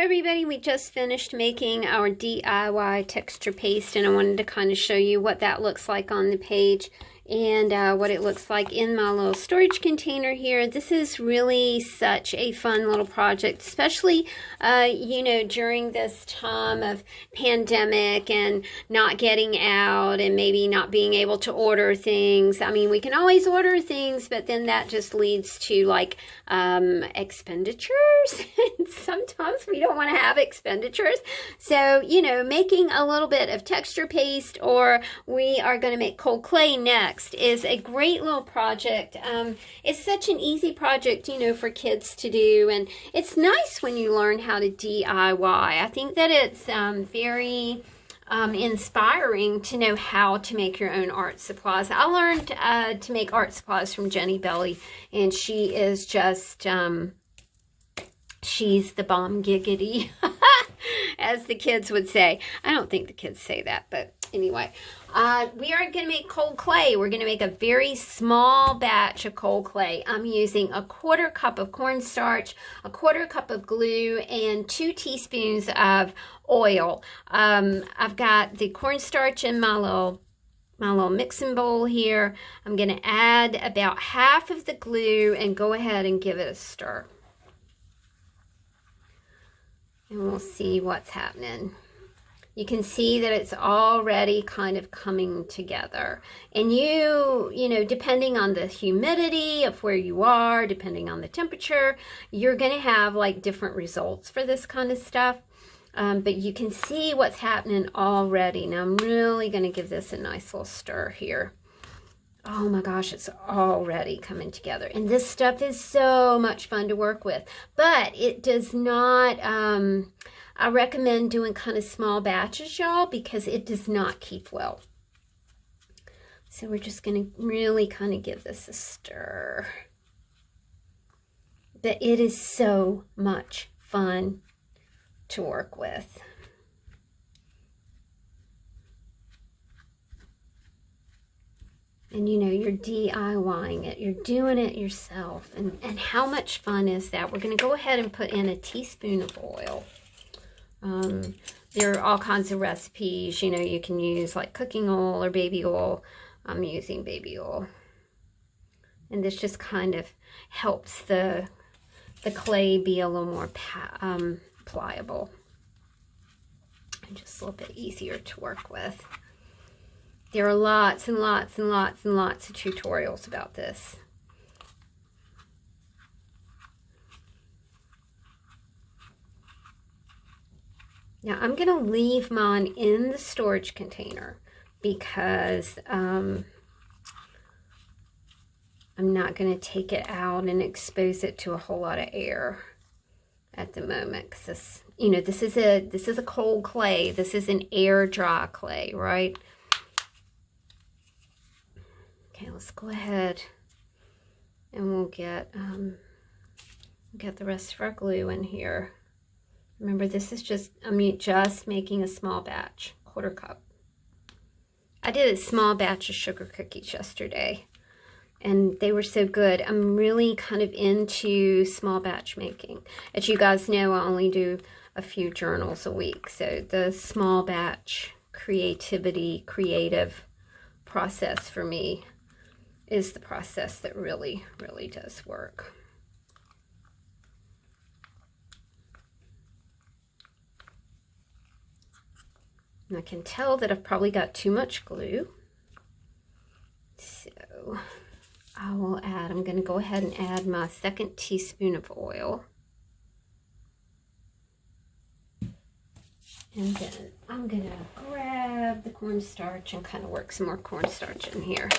everybody, we just finished making our DIY texture paste, and I wanted to kind of show you what that looks like on the page and what it looks like in my little storage container here. This is really such a fun little project, especially you know, during this time of pandemic and not getting out and maybe not being able to order things. I mean, we can always order things, but then that just leads to like expenditures. Sometimes we don't want to have expenditures. So, you know, making a little bit of texture paste, or we are going to make cold clay next, is a great little project. It's such an easy project, you know, for kids to do, and it's nice when you learn how to DIY. I think that it's very inspiring to know how to make your own art supplies. I learned to make art supplies from Jenny Belly, and she is just, she's the bomb giggity, as the kids would say. I don't think the kids say that, but anyway. We are going to make cold clay. We're going to make a very small batch of cold clay. I'm using 1/4 cup of cornstarch, 1/4 cup of glue, and 2 teaspoons of oil. I've got the cornstarch in my little mixing bowl here. I'm going to add about half of the glue and go ahead and give it a stir. And we'll see what's happening. You can see that it's already kind of coming together. And you know, depending on the humidity of where you are, depending on the temperature, you're going to have like different results for this kind of stuff. But you can see what's happening already. Now I'm really going to give this a nice little stir here. Oh my gosh, it's already coming together. And this stuff is so much fun to work with. But it does not, I recommend doing kind of small batches, y'all, because it does not keep well. So we're just going to really kind of give this a stir. But it is so much fun to work with. And you know, you're DIYing it, you're doing it yourself. And how much fun is that? We're going to go ahead and put in a teaspoon of oil. There are all kinds of recipes, you know, you can use like cooking oil or baby oil. I'm using baby oil. And this just kind of helps the clay be a little more pliable. And just a little bit easier to work with. There are lots and lots and lots and lots of tutorials about this. Now I'm going to leave mine in the storage container because I'm not going to take it out and expose it to a whole lot of air at the moment, because this, you know, this is a cold clay. This is an air dry clay, right? Okay, let's go ahead and we'll get the rest of our glue in here. Remember, this is just, just making a small batch, 1/4 cup. I did a small batch of sugar cookies yesterday, and they were so good. I'm really kind of into small batch making. As you guys know, I only do a few journals a week, so the small batch creative process for me is the process that really, really does work. And I can tell that I've probably got too much glue. So I'm going to go ahead and add my 2nd teaspoon of oil. And then I'm going to grab the cornstarch and kind of work some more cornstarch in here.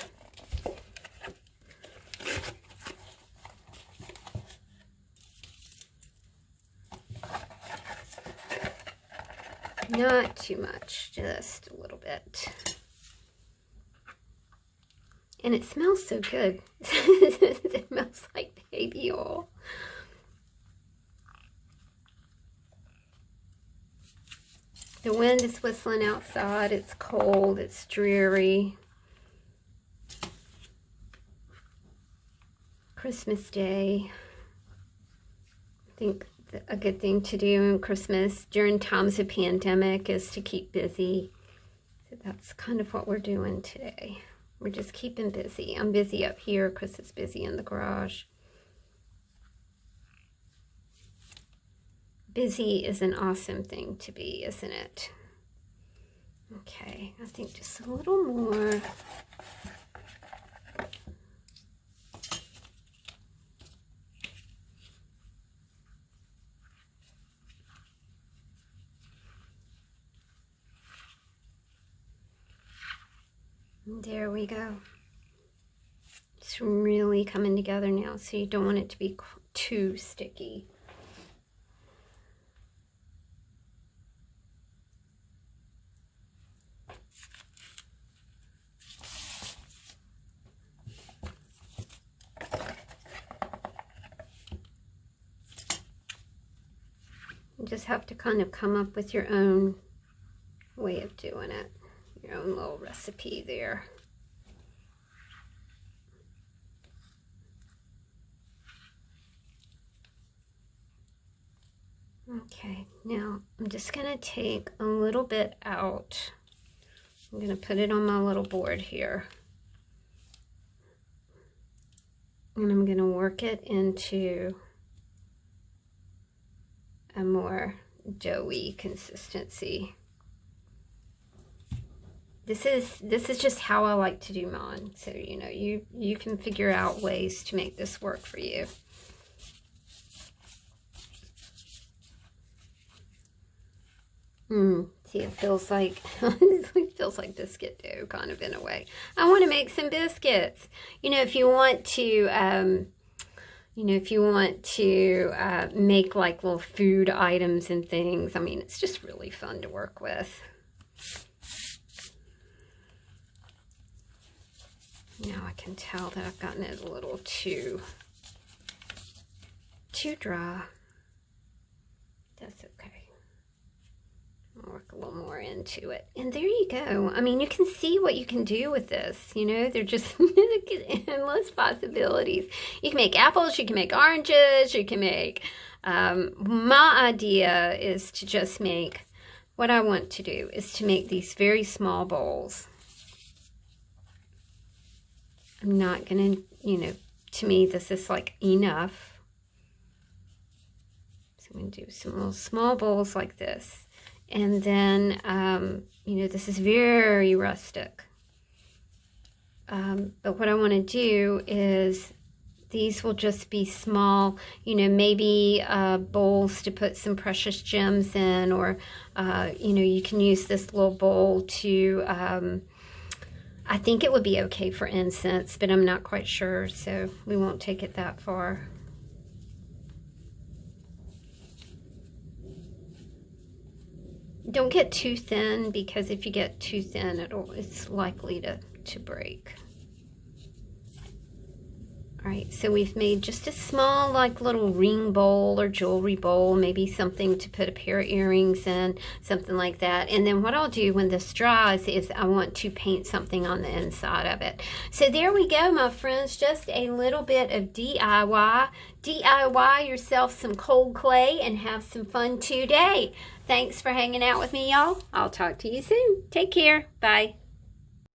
Not too much, just a little bit. And it smells so good. It smells like baby oil. The wind is whistling outside. It's cold. It's dreary. Christmas Day. I think a good thing to do in Christmas during times of pandemic is to keep busy. So that's kind of what we're doing today. We're just keeping busy. I'm busy up here. Chris is busy in the garage. Busy is an awesome thing to be, isn't it? Okay, I think just a little more. There we go. It's really coming together now, so you don't want it to be too sticky. You just have to kind of come up with your own way of doing it. Your own little recipe there. Okay, now I'm just going to take a little bit out. I'm going to put it on my little board here. And I'm going to work it into a more doughy consistency. This is just how I like to do mine. So, you know, you can figure out ways to make this work for you. See, it feels like, it feels like biscuit dough, kind of, in a way. I want to make some biscuits. You know, if you want to, make like little food items and things, I mean, it's just really fun to work with. Now I can tell that I've gotten it a little too dry. That's okay. I'll work a little more into it. And there you go. I mean, you can see what you can do with this. You know, they're just endless possibilities. You can make apples, you can make oranges, you can make... my idea is to just make... What I want to do is to make these very small bowls. I'm not going to, you know, to me, this is like enough. So I'm going to do some little small bowls like this. And then, you know, this is very rustic. But what I want to do is, these will just be small, you know, maybe bowls to put some precious gems in, or, you know, you can use this little bowl to... I think it would be okay for incense, but I'm not quite sure, so we won't take it that far. Don't get too thin, because if you get too thin, it's likely to break. All right, so we've made just a small, like, little ring bowl or jewelry bowl, maybe something to put a pair of earrings in, something like that. And then what I'll do when this dries is I want to paint something on the inside of it. So there we go, my friends, just a little bit of DIY. DIY yourself some cold clay and have some fun today. Thanks for hanging out with me, y'all. I'll talk to you soon. Take care. Bye.